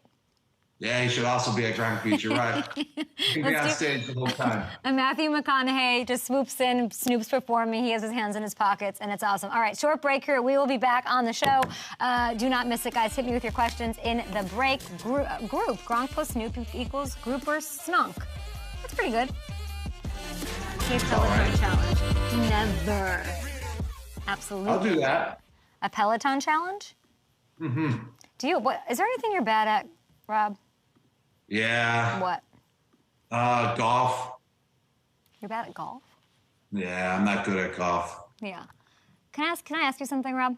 Yeah, he should also be at Gronk Beach. You're right. He'll be on stage the whole time. And Matthew McConaughey just swoops in, Snoop's performing. He has his hands in his pockets, and it's awesome. All right, short break here. We will be back on the show. Do not miss it, guys. Hit me with your questions in the break. Group. Gronk plus Snoop equals grouper snunk. That's pretty good. Here's Peloton challenge. Never. Absolutely. I'll do that. A Peloton challenge? Mm-hmm. Is there anything you're bad at, Rob? Yeah. What? Golf. You're bad at golf? Yeah, I'm not good at golf. Yeah. Can I ask you something, Rob?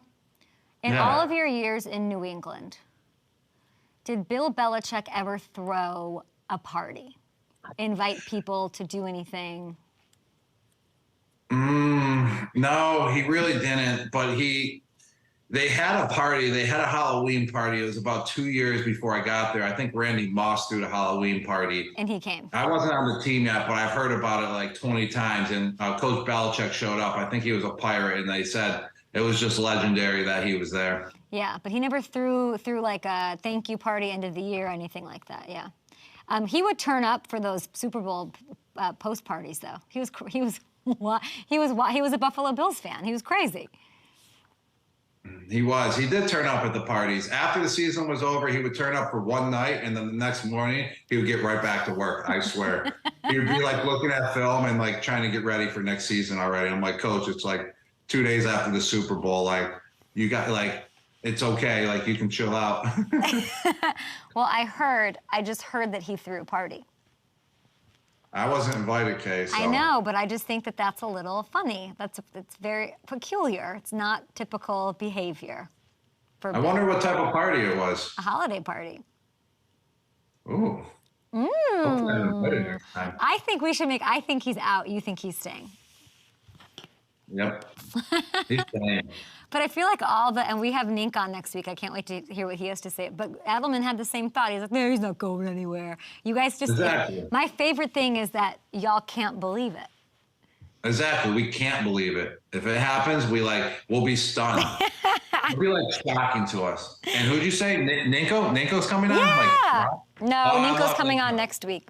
In all of your years in New England, did Bill Belichick ever throw a party? Invite people to do anything? No, he really didn't. But they had a party. They had a Halloween party. It was about 2 years before I got there. I think Randy Moss threw the Halloween party. And he came. I wasn't on the team yet, but I've heard about it like 20 times. And Coach Belichick showed up. I think he was a Pirate, and they said it was just legendary that he was there. Yeah, but he never threw like a thank you party end of the year or anything like that. Yeah. He would turn up for those Super Bowl post parties, though. He was a Buffalo Bills fan. He was crazy. He was. He did turn up at the parties. After the season was over, he would turn up for one night, and then the next morning, he would get right back to work, I swear. He would be, like, looking at film and, like, trying to get ready for next season already. I'm like, Coach, it's, like, 2 days after the Super Bowl. Like, you got, like, it's okay. Like, you can chill out. Well, I just heard that he threw a party. I wasn't invited, Kay. So. I know, but I just think that that's a little funny. It's very peculiar. It's not typical behavior. I wonder what type of party it was. A holiday party. Ooh. Hopefully I'm invited next time. I think we should I think he's out. You think he's staying. Yep. He's staying. But I feel like and we have Nink on next week. I can't wait to hear what he has to say. But Adelman had the same thought. He's like, no, he's not going anywhere. You guys just, exactly. My favorite thing is that y'all can't believe it. Exactly. We can't believe it. If it happens, we'll be stunned. It'll be like shocking to us. And who'd you say? Ninko? Ninko's coming on? Yeah. No, Ninko's coming on next week.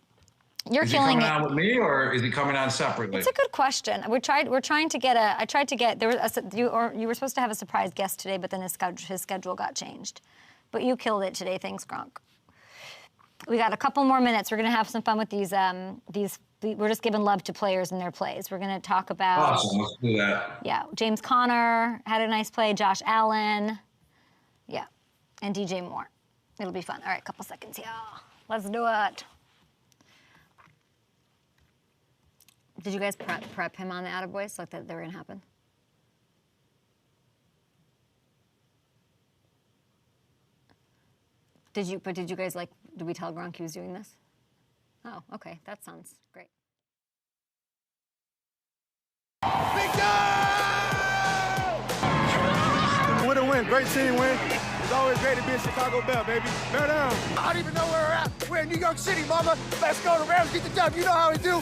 You're killing it. Is he coming on with me, or is he coming on separately? It's a good question. We're trying to get I tried to get, you were supposed to have a surprise guest today, but then his schedule got changed. But you killed it today. Thanks, Gronk. We got a couple more minutes. We're going to have some fun with these, we're just giving love to players and their plays. We're going to talk about. Awesome, let's do that. Yeah, James Conner had a nice play, Josh Allen. Yeah, and DJ Moore. It'll be fun. All right, couple seconds, yeah. Let's do it. Did you guys prep him on the Adab Boys, like that they were going to happen? Did you guys, did we tell Gronk he was doing this? Oh, okay, that sounds great. Win a win, great team win. It's always great to be a Chicago Bear, baby. Bear down. I don't even know where we're at. We're in New York City, mama. Let's go. The Rams get the dub. You know how we do.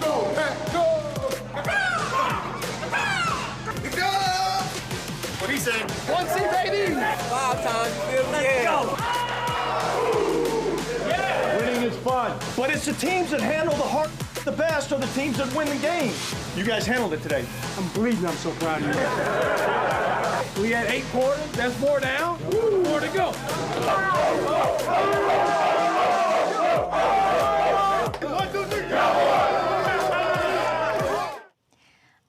Go, Pat, go. What he said? 1C, baby. 5 times. Let's go. Yeah. Winning is fun, but it's the teams that handle the heart the best are the teams that win the game. You guys handled it today. I'm bleeding. I'm so proud of you. We had 8 quarters. That's 4 down. 4 to go. 1, 2, 3, go.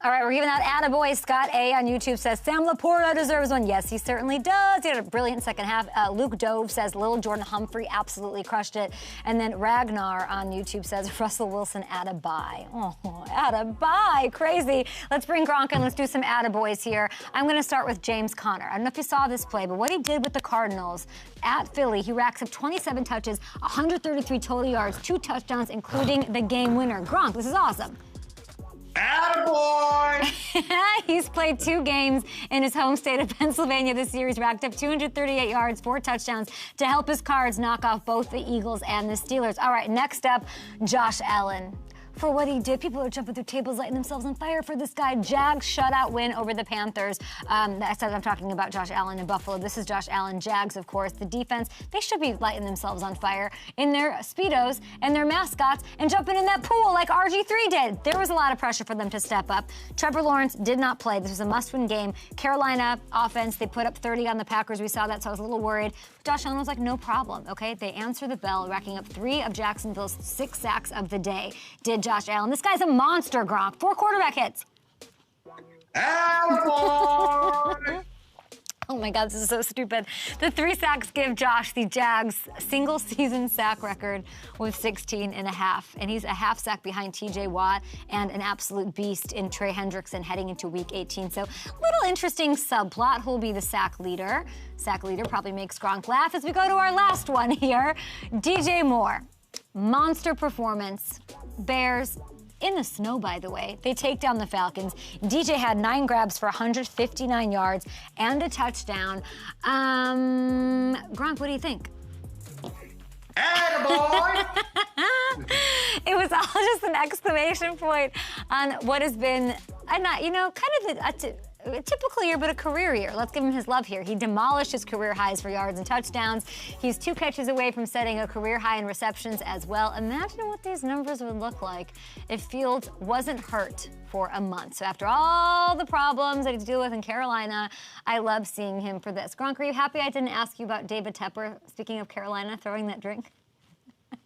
All right, we're giving out Adab Boys. Scott A on YouTube says, Sam Laporta deserves one. Yes, he certainly does. He had a brilliant second half. Luke Dove says, Little Jordan Humphrey absolutely crushed it. And then Ragnar on YouTube says, Russell Wilson, Adab bye. Oh, Adab bye. Crazy. Let's bring Gronk in. Let's do some Adab Boys here. I'm going to start with James Conner. I don't know if you saw this play, but what he did with the Cardinals at Philly, he racks up 27 touches, 133 total yards, 2 touchdowns, including the game winner. Gronk, this is awesome. Attaboy! He's played 2 games in his home state of Pennsylvania this year. He's racked up 238 yards, 4 touchdowns to help his Cards knock off both the Eagles and the Steelers. All right, next up, Josh Allen. For what he did, people are jumping through tables, lighting themselves on fire for this guy. Jags shutout win over the Panthers. I'm talking about Josh Allen in Buffalo. This is Josh Allen. Jags, of course. The defense, they should be lighting themselves on fire in their Speedos and their mascots and jumping in that pool like RG3 did. There was a lot of pressure for them to step up. Trevor Lawrence did not play. This was a must-win game. Carolina offense, they put up 30 on the Packers. We saw that, so I was a little worried. Josh Allen was like, no problem, okay? They answer the bell, racking up 3 of Jacksonville's 6 sacks of the day. Did Josh Allen. This guy's a monster, Gronk. 4 quarterback hits. Attaboy! Oh my God, this is so stupid. The 3 sacks give Josh the Jags single-season sack record with 16.5. And he's a half sack behind TJ Watt and an absolute beast in Trey Hendrickson heading into week 18. So little interesting subplot. Who'll be the sack leader? Sack leader probably makes Gronk laugh as we go to our last one here. DJ Moore. Monster performance. Bears. In the snow, by the way. They take down the Falcons. DJ had 9 grabs for 159 yards and a touchdown. Gronk, what do you think? Attaboy! It was all just an exclamation point on what has been, kind of a typical year, but a career year. Let's give him his love here. He demolished his career highs for yards and touchdowns. He's 2 catches away from setting a career high in receptions as well. Imagine what these numbers would look like if Fields wasn't hurt for a month. So after all the problems that he's dealing with in Carolina, I love seeing him for this. Gronk, are you happy I didn't ask you about David Tepper, speaking of Carolina, throwing that drink?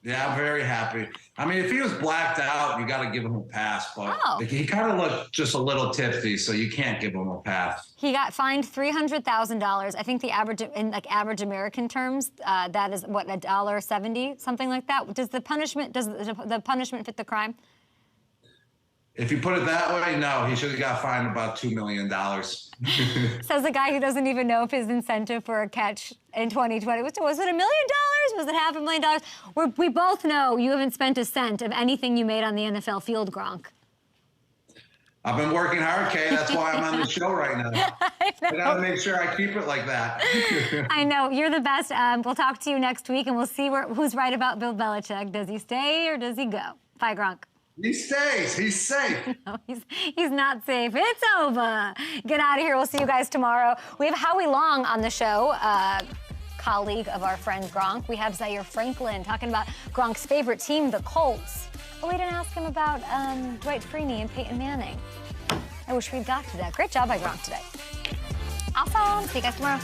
Yeah, I'm very happy. I mean, if he was blacked out, you got to give him a pass. But he kind of looked just a little tipsy, so you can't give him a pass. He got fined $300,000. I think the average, in like average American terms, that is what, $1.70, something like that. Does the punishment fit the crime? If you put it that way, no. He should have got fined about $2 million. Says the guy who doesn't even know if his incentive for a catch in 2020 was it $1 million? Was it $500,000? We both know you haven't spent a cent of anything you made on the NFL field, Gronk. I've been working hard, Kay. That's why I'm on the show right now. I got to make sure I keep it like that. I know. You're the best. We'll talk to you next week, and we'll see who's right about Bill Belichick. Does he stay or does he go? Bye, Gronk. He stays. He's safe. No, he's not safe. It's over. Get out of here. We'll see you guys tomorrow. We have Howie Long on the show, colleague of our friend Gronk. We have Zaire Franklin talking about Gronk's favorite team, the Colts. But we didn't ask him about Dwight Freeney and Peyton Manning. I wish we'd got to that. Great job by Gronk today. Awesome. See you guys tomorrow.